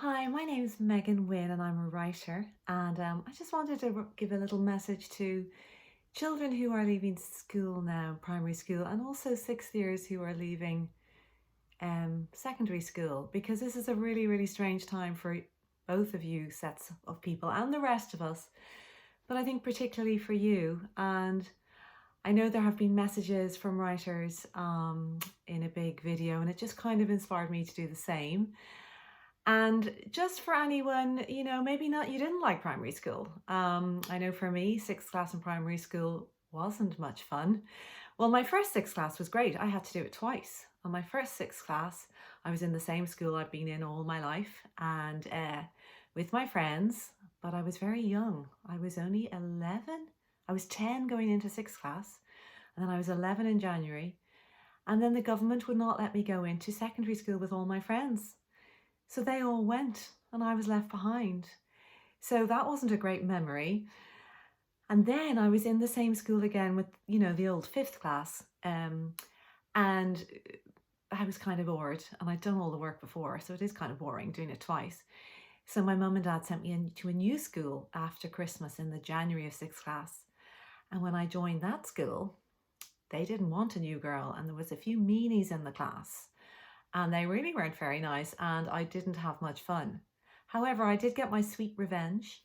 Hi, my name's Megan Wynn and I'm a writer. And I just wanted to give a little message to children who are leaving school now, primary school, and also sixth years who are leaving secondary school, because this is a really, really strange time for both of you sets of people and the rest of us. But I think particularly for you. And I know there have been messages from writers in a big video, and it just kind of inspired me to do the same. And just for anyone, maybe not, you didn't like primary school. I know for me, sixth class in primary school wasn't much fun. Well, my first sixth class was great. I had to do it twice. On my first sixth class, I was in the same school I've been in all my life and with my friends, but I was very young. I was only 11. I was 10 going into sixth class, and then I was 11 in January. And then the government would not let me go into secondary school with all my friends. So they all went and I was left behind. So that wasn't a great memory. And then I was in the same school again with, the old fifth class. And I was kind of bored, and I'd done all the work before. So it is kind of boring doing it twice. So my mum and dad sent me to a new school after Christmas in the January of sixth class. And when I joined that school, they didn't want a new girl. And there was a few meanies in the class. And they really weren't very nice, and I didn't have much fun. However, I did get my sweet revenge,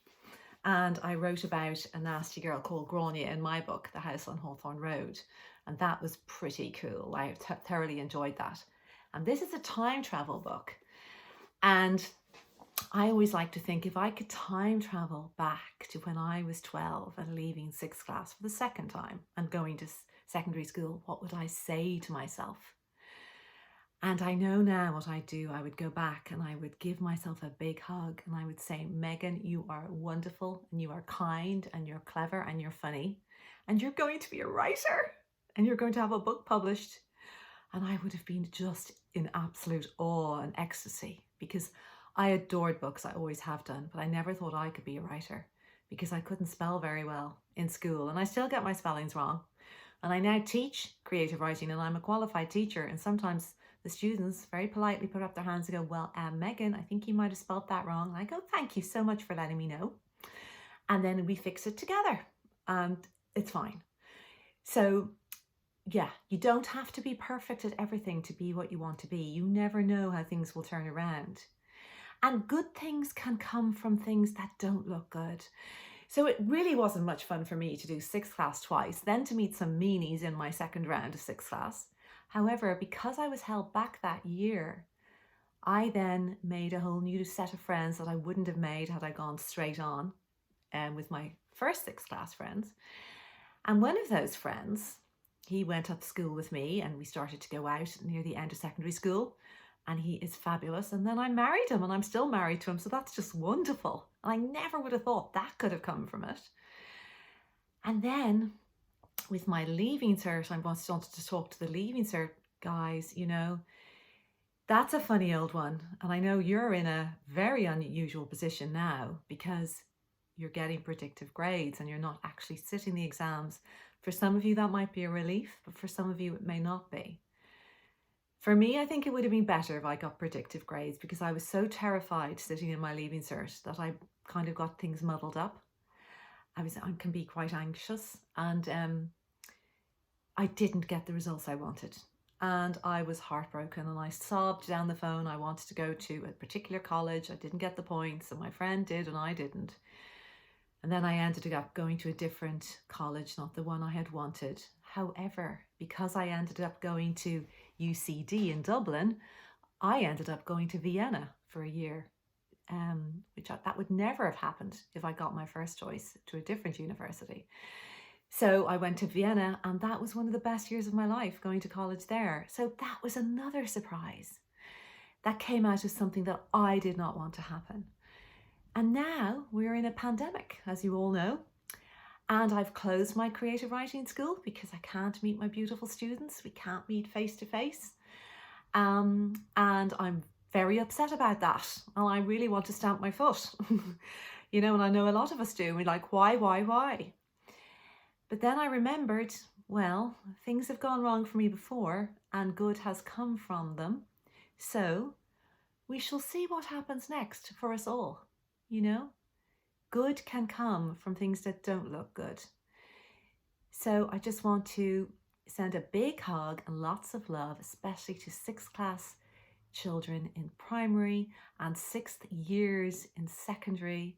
and I wrote about a nasty girl called Grania in my book, The House on Hawthorne Road, and that was pretty cool. I thoroughly enjoyed that. And this is a time travel book, and I always like to think if I could time travel back to when I was 12 and leaving sixth class for the second time and going to secondary school, what would I say to myself? And I know now what I'd do. I would go back and I would give myself a big hug and I would say, Megan, you are wonderful and you are kind and you're clever and you're funny and you're going to be a writer and you're going to have a book published. And I would have been just in absolute awe and ecstasy because I adored books. I always have done, but I never thought I could be a writer because I couldn't spell very well in school and I still get my spellings wrong. And I now teach creative writing and I'm a qualified teacher, and sometimes the students very politely put up their hands and go, well, Megan, I think you might have spelled that wrong. And I go, thank you so much for letting me know. And then we fix it together and it's fine. So yeah, you don't have to be perfect at everything to be what you want to be. You never know how things will turn around. And good things can come from things that don't look good. So it really wasn't much fun for me to do sixth class twice, then to meet some meanies in my second round of sixth class. However, because I was held back that year, I then made a whole new set of friends that I wouldn't have made had I gone straight on with my first sixth class friends. And one of those friends, he went up to school with me and we started to go out near the end of secondary school. And he is fabulous. And then I married him and I'm still married to him. So that's just wonderful. And I never would have thought that could have come from it. And then with my Leaving Cert, I wanted to talk to the Leaving Cert guys, that's a funny old one. And I know you're in a very unusual position now because you're getting predictive grades and you're not actually sitting the exams. For some of you, that might be a relief, but for some of you, it may not be. For me, I think it would have been better if I got predictive grades because I was so terrified sitting in my Leaving Cert that I kind of got things muddled up. I can be quite anxious and I didn't get the results I wanted. And I was heartbroken and I sobbed down the phone. I wanted to go to a particular college. I didn't get the points and my friend did and I didn't. And then I ended up going to a different college, not the one I had wanted. However, because I ended up going to UCD in Dublin, I ended up going to Vienna for a year, that would never have happened if I got my first choice to a different university. So I went to Vienna and that was one of the best years of my life, going to college there. So that was another surprise that came out of something that I did not want to happen. And now we're in a pandemic, as you all know. And I've closed my creative writing school because I can't meet my beautiful students. We can't meet face to face. And I'm very upset about that. And I really want to stamp my foot. And I know a lot of us do. We're like, why? But then I remembered, well, things have gone wrong for me before and good has come from them. So we shall see what happens next for us all. You know, good can come from things that don't look good. So I just want to send a big hug and lots of love, especially to 6th class children in primary and 6th years in secondary,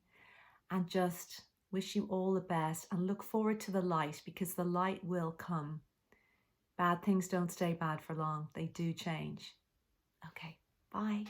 and just wish you all the best and look forward to the light, because the light will come. Bad things don't stay bad for long. They do change. Okay, bye.